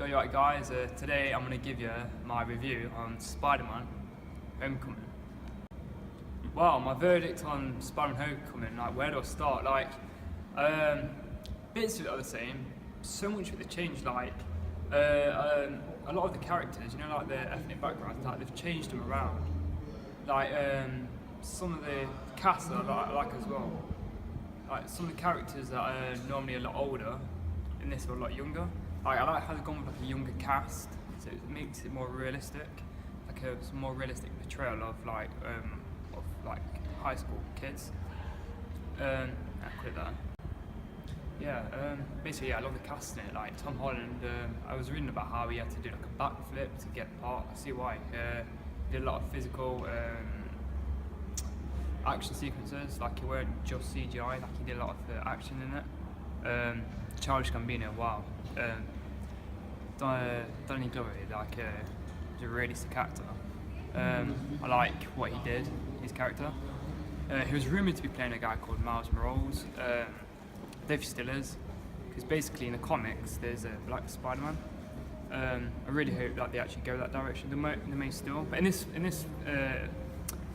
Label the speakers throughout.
Speaker 1: So you right guys, today I'm going to give you my review on Spider-Man Homecoming. Well, my verdict on Spider-Man Homecoming, like where do I start? Like, bits of it are the same, so much of it changed, like, a lot of the characters, you know, like their ethnic backgrounds, like they've changed them around. Like, some of the cast I like as well. Like, some of the characters that are normally a lot older, in this are a lot younger. Like, I like how they've gone with like a younger cast, so it makes it more realistic, like a more realistic portrayal of like high school kids. I quit that. Yeah, basically, yeah, I love the cast in it. Like Tom Holland, I was reading about how he had to do like a backflip to get the part. I see why. He did a lot of physical action sequences. Like he weren't just CGI. Like he did a lot of action in it. Childish Gambino, wow. Donny Glover, like he's a really sick actor. I like what he did, his character. He was rumoured to be playing a guy called Miles Morales. If he still is, because basically in the comics there's a Black Spider-Man. I really hope that they actually go that direction. They may still, but in this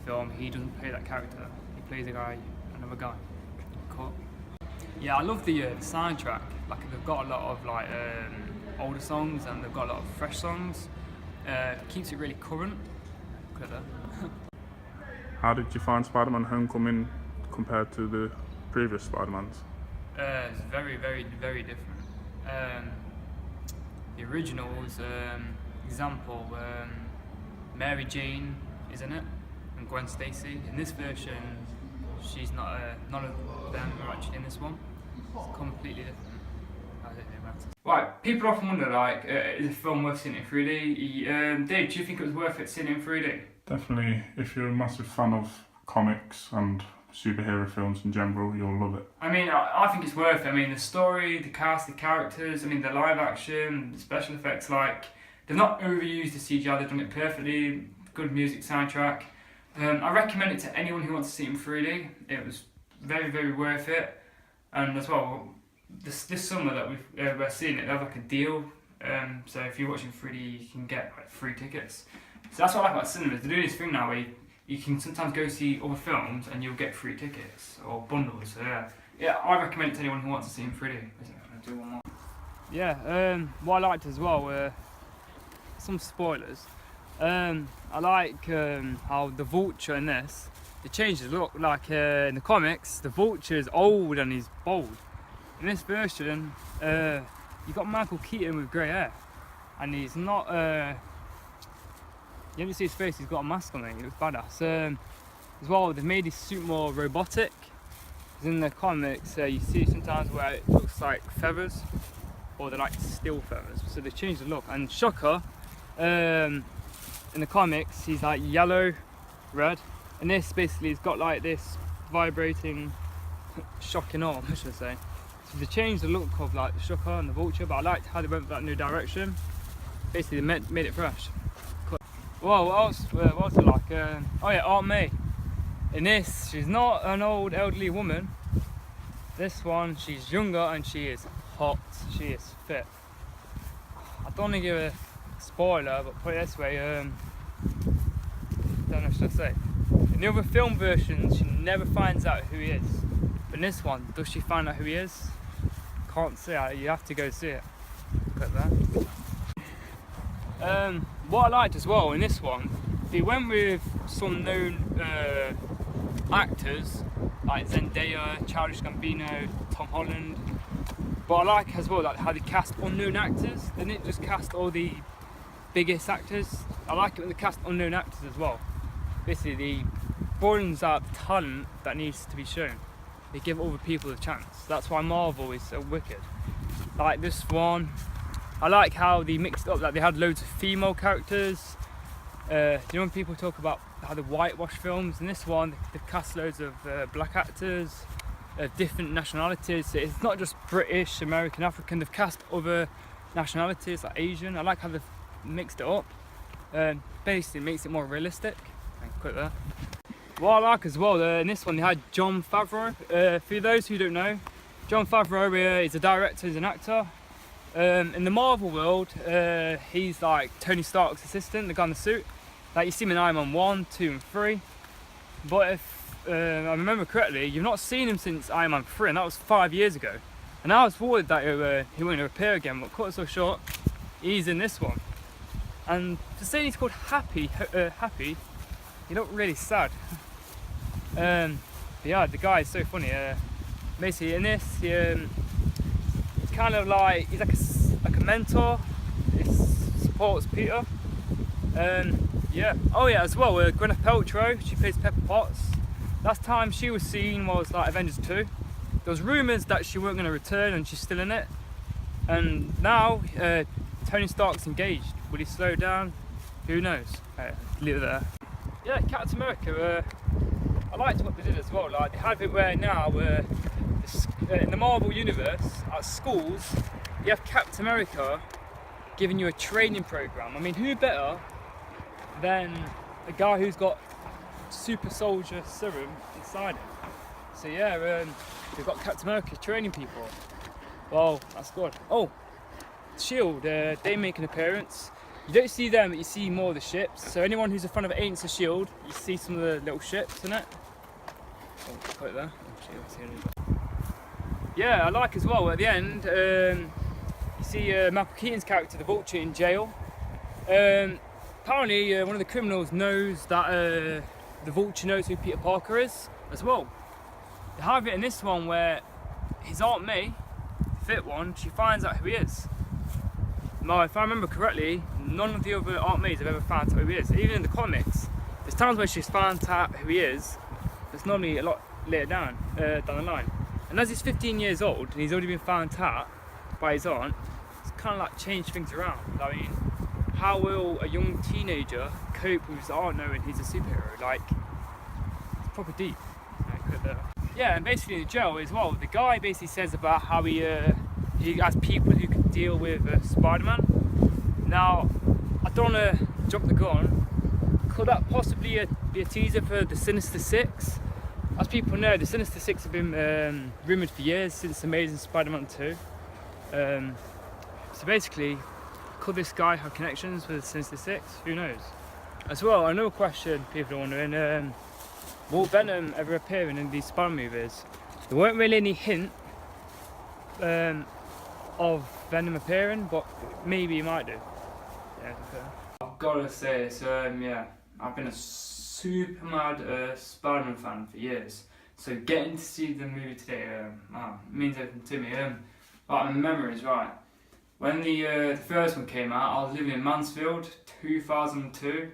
Speaker 1: film he doesn't play that character. He plays another guy. Cool. Yeah, I love the soundtrack. Like they've got a lot of like older songs and they've got a lot of fresh songs. Keeps it really current.
Speaker 2: How did you find Spider-Man Homecoming compared to the previous Spider-Mans?
Speaker 1: It's very, very, very different. The originals, example, Mary Jane is in it, and Gwen Stacy. In this version, she's not. None of them are actually in this one. It's completely different. I don't know about it. Right, people often wonder, like, is a film worth seeing in 3D? Dave, do you think it was worth it seeing it in 3D?
Speaker 2: Definitely, if you're a massive fan of comics and superhero films in general, you'll love it.
Speaker 1: I mean, I think it's worth it. I mean, the story, the cast, the characters, I mean, the live action, the special effects, like, they've not overused the CGI, they've done it perfectly, good music soundtrack. I recommend it to anyone who wants to see it in 3D. It was very, very worth it. And as well, this summer that we're seeing it, they have like a deal. So if you're watching 3D, you can get like free tickets. So that's what I like about cinemas. They're doing this thing now where you can sometimes go see other films and you'll get free tickets or bundles. So yeah, I recommend it to anyone who wants to see it in 3D. I'll do one more. Yeah, what I liked as well were some spoilers. I like how the Vulture in this, it changes look. Like in the comics, the Vulture is old and he's bald. In this version, you got Michael Keaton with grey hair, and he's not. You don't see his face, he's got a mask on it, he looks badass. As well, they've made his suit more robotic. Because in the comics, you see sometimes where it looks like feathers, or they're like steel feathers. So they changed the look. And Shocker, in the comics, he's like yellow, red. And this basically has got like this vibrating, shocking arm, I should say. So they changed the look of like the Shocker and the Vulture, but I liked how they went for that new direction. Basically, they made it fresh. Well, what else I like? Oh yeah, Aunt May. In this, she's not an old elderly woman. This one, she's younger and she is hot. She is fit. I don't want to give a spoiler, but put it this way, don't know what should I say. In the other film versions, she never finds out who he is. But in this one, does she find out who he is? Can't say. You have to go see it. Look at that. What I liked as well in this one, they went with some known actors like Zendaya, Childish Gambino, Tom Holland. But I like as well like how they cast unknown actors. They didn't just cast all the biggest actors. I like it when they cast unknown actors as well. Basically, they broadens out the talent that needs to be shown. They give other people a chance. That's why Marvel is so wicked. Like this one. I like how they mixed it up, like they had loads of female characters. You know when people talk about how they whitewash films, in this one they've cast loads of black actors, different nationalities. So it's not just British, American, African, they've cast other nationalities like Asian. I like how they've mixed it up. Basically makes it more realistic. Quit there. What I like as well, in this one they had Jon Favreau. For those who don't know, Jon Favreau is a director, he's an actor. In the Marvel world, he's like Tony Stark's assistant, the guy in the suit. Like you see him in Iron Man 1, 2 and 3. But if I remember correctly, you've not seen him since Iron Man 3, and that was 5 years ago. And I was worried that he wouldn't appear again, but cut it so short, he's in this one. And to say he's called Happy, he looked really sad. But yeah, the guy is so funny. Basically in this, he's kind of like, he's like a mentor. He supports Peter. Yeah. Oh yeah, as well, Gwyneth Paltrow, she plays Pepper Potts. Last time she was seen was like Avengers 2. There was rumours that she weren't going to return and she's still in it. And now, Tony Stark's engaged. Will he slow down? Who knows? Leave it there. Yeah, Captain America, I liked what they did as well. Like, they have it where now, in the Marvel universe, at schools, you have Captain America giving you a training program. I mean, who better than a guy who's got super soldier serum inside him? So yeah, we've got Captain America training people. Well, that's good. Oh, Shield, they make an appearance. You don't see them, but you see more of the ships. So anyone who's a fan of Agents of Shield, you see some of the little ships in it. Oh, put it there. Yeah, I like as well, at the end, you see Michael Keaton's character, the Vulture, in jail. Apparently, one of the criminals knows that the Vulture knows who Peter Parker is as well. They have it in this one where his Aunt May, the fit one, she finds out who he is. Now, if I remember correctly, none of the other Aunt Mays have ever found out who he is. Even in the comics, there's times where she's found out who he is. It's normally a lot later down the line. And as he's 15 years old and he's already been found out by his aunt, it's kind of like changed things around. I mean, how will a young teenager cope with his aunt knowing he's a superhero? Like, it's proper deep. Yeah, and basically in the jail as well, the guy basically says about how he has people who can deal with Spider-Man. Now, I don't want to jump the gun. Could that possibly be a teaser for the Sinister Six? As people know, the Sinister Six have been rumoured for years, since Amazing Spider-Man 2. So basically, could this guy have connections with the Sinister Six? Who knows? As well, another question people are wondering, will Venom ever appear in these Spider-Man movies? There weren't really any hint of Venom appearing, but maybe he might do. Yeah, I've got to say, yeah, I've been a super mad Spider-Man fan for years. So getting to see the movie today means everything to me. But my memory is right. When the first one came out, I was living in Mansfield, 2002.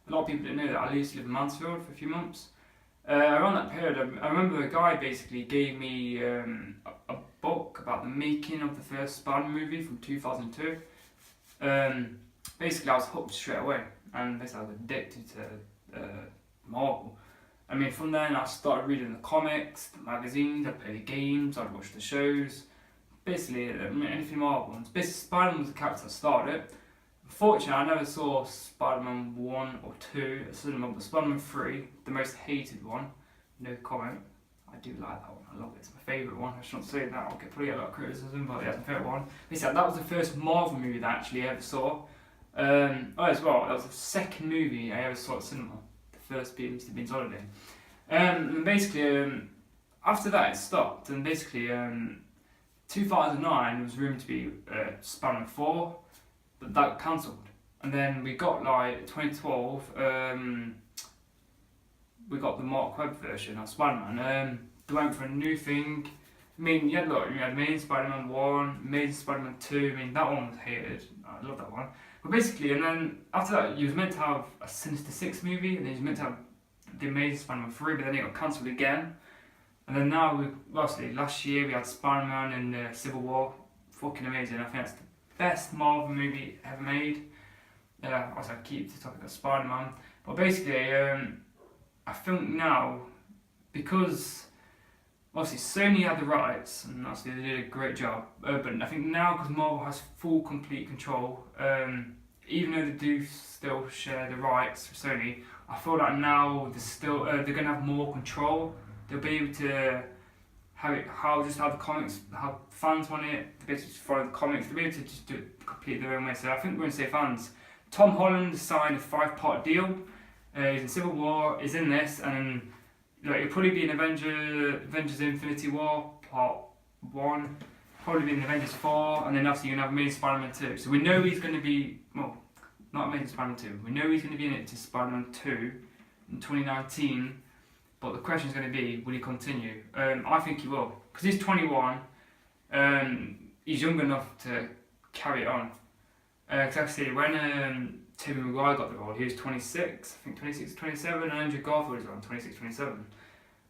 Speaker 1: A lot of people didn't know that I used to live in Mansfield for a few months. Around that period, I remember a guy basically gave me a book about the making of the first Spider-Man movie from 2002. Basically, I was hooked straight away, and basically I was addicted to Marvel. I mean, from then I started reading the comics, the magazines, I'd play the games, I'd watch the shows. Basically, anything Marvel. And basically, Spider-Man was the character that started it. Unfortunately, I never saw Spider-Man 1 or 2 at cinema, but Spider-Man 3, the most hated one, no comment. I do like that one, I love it, it's my favourite one. I shouldn't say that, I'll probably get a lot of criticism, but yeah, it's my favourite one. Basically, that was the first Marvel movie that I actually ever saw. As well, that was the second movie I ever saw at cinema. The first being Mr. Bean's Holiday. And basically, after that it stopped, and basically 2009 was rumoured to be Spider-Man 4, but that got cancelled. And then we got like 2012, we got the Mark Webb version of Spider-Man. They went for a new thing. I mean, you had Amazing Spider-Man 1, Amazing Spider-Man 2, I mean that one was hated, I love that one. But basically, and then after that, you was meant to have a Sinister Six movie, and then you was meant to have the Amazing Spider-Man 3, but then it got cancelled again. And then now, last year we had Spider-Man and Civil War, fucking amazing. I think that's the best Marvel movie ever made. Also I keep talking about Spider-Man, but basically, I think now, because obviously Sony had the rights, and obviously they did a great job, but I think now because Marvel has full complete control, even though they do still share the rights for Sony, I feel like now they're going to have more control. They'll be able to how the comics, how fans want it, to be able to follow the comics, to be able to just do it completely their own way. So I think we're going to say fans. Tom Holland signed a 5-part deal. He's in Civil War, he's in this, and it'll probably be in Avengers Infinity War Part 1, probably be in Avengers 4, and then obviously you're going to have Amazing Spider-Man 2. So we know he's going to be, well, not Amazing Spider-Man 2, we know he's going to be in it to Spider-Man 2 in 2019, but the question is going to be, will he continue? I think he will, because he's 21, he's young enough to carry it on. Because actually, when Tobey Maguire got the role, he was 26, I think 26, 27, and Andrew Garfield was around 26, 27.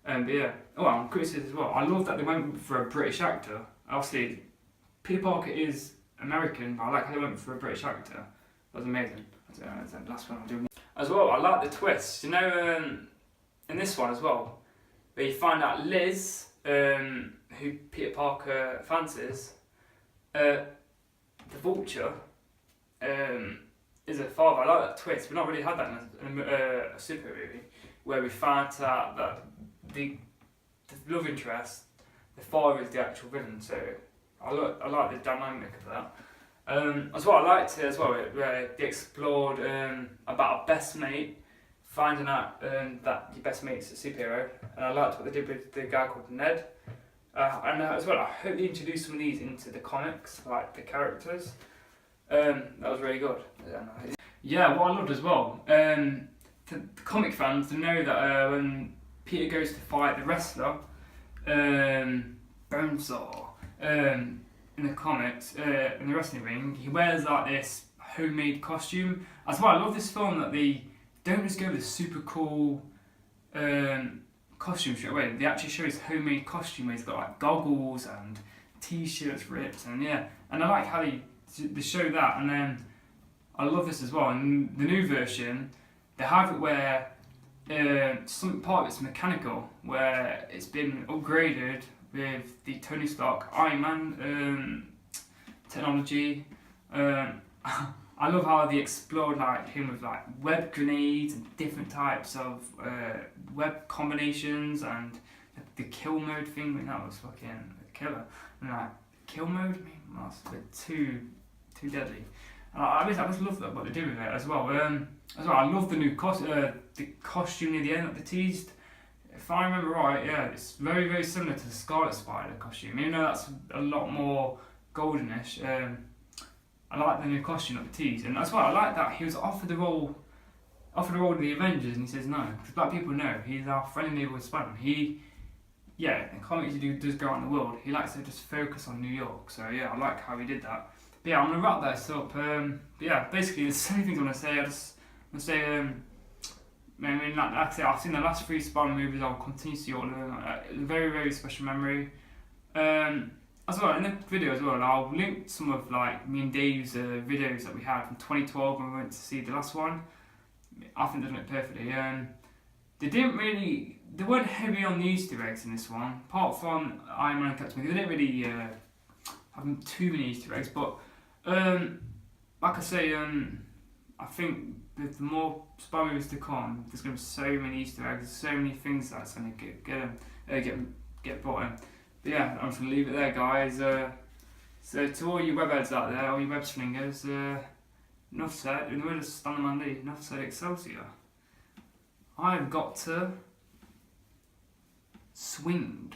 Speaker 1: But yeah, I'm criticism as well. I love that they went for a British actor. Obviously, Peter Parker is American, but I like how they went for a British actor. That was amazing. That's the last one I'll do. As well, I like the twist. You know, in this one as well, where you find out Liz, who Peter Parker fancies, the Vulture, is her father. I like that twist. We've not really had that in a super movie, where we find out that the love interest, the father is the actual villain. So I like the dynamic of that. As well, I liked it as well, where they explored about a best mate, finding out that your best mate's a superhero, and I liked what they did with the guy called Ned. And as well, I hope they introduce some of these into the comics, like the characters. That was really good. Yeah, what I loved as well, the comic fans, to know that when Peter goes to fight the wrestler, Bonesaw, in the comics, in the wrestling ring, he wears like this homemade costume. As well, I love this film that they don't just go with a super cool costume straight away. They actually show his homemade costume where he's got like goggles and t-shirts ripped, and yeah, and I like how they show that. And then I love this as well. In the new version, they have it where some part of it's mechanical, where it's been upgraded with the Tony Stark Iron Man technology. I love how they explored like him with like web grenades and different types of web combinations, and the kill mode thing. That was fucking a killer. And like kill mode, that's a bit too deadly. And I just love that what they do with it as well. I love the new the costume near the end that they teased. If I remember right, yeah, it's very, very similar to the Scarlet Spider costume. Even though that's a lot more goldenish, I like the new costume that they teased, and that's why I like that he was offered the role of the Avengers, and he says no, because black people know he's our friendly neighborhood Spider-Man. He, yeah, in comics he does go out in the world. He likes to just focus on New York. So yeah, I like how he did that. But yeah, I'm gonna wrap this up. But yeah, basically there's so many things I want to say. I'm gonna say, I mean, like I said, I've seen the last 3 Spider-Man movies. I'll continue to see all of them. A very, very special memory. As well, in the video as well, I'll link some of like me and Dave's videos that we had from 2012 when we went to see the last one. I think they've done it perfectly. They weren't heavy on the Easter eggs in this one, apart from Iron Man and Captain America. They didn't really have too many Easter eggs, but like I say, I think with the more Spider movies to come, there's going to be so many Easter eggs, so many things that's going to get brought in. But yeah, I'm just going to leave it there, guys. So to all you webheads out there, all you web slingers, enough said. In the word of Stan Mandy, enough said Excelsior. I've got to swing.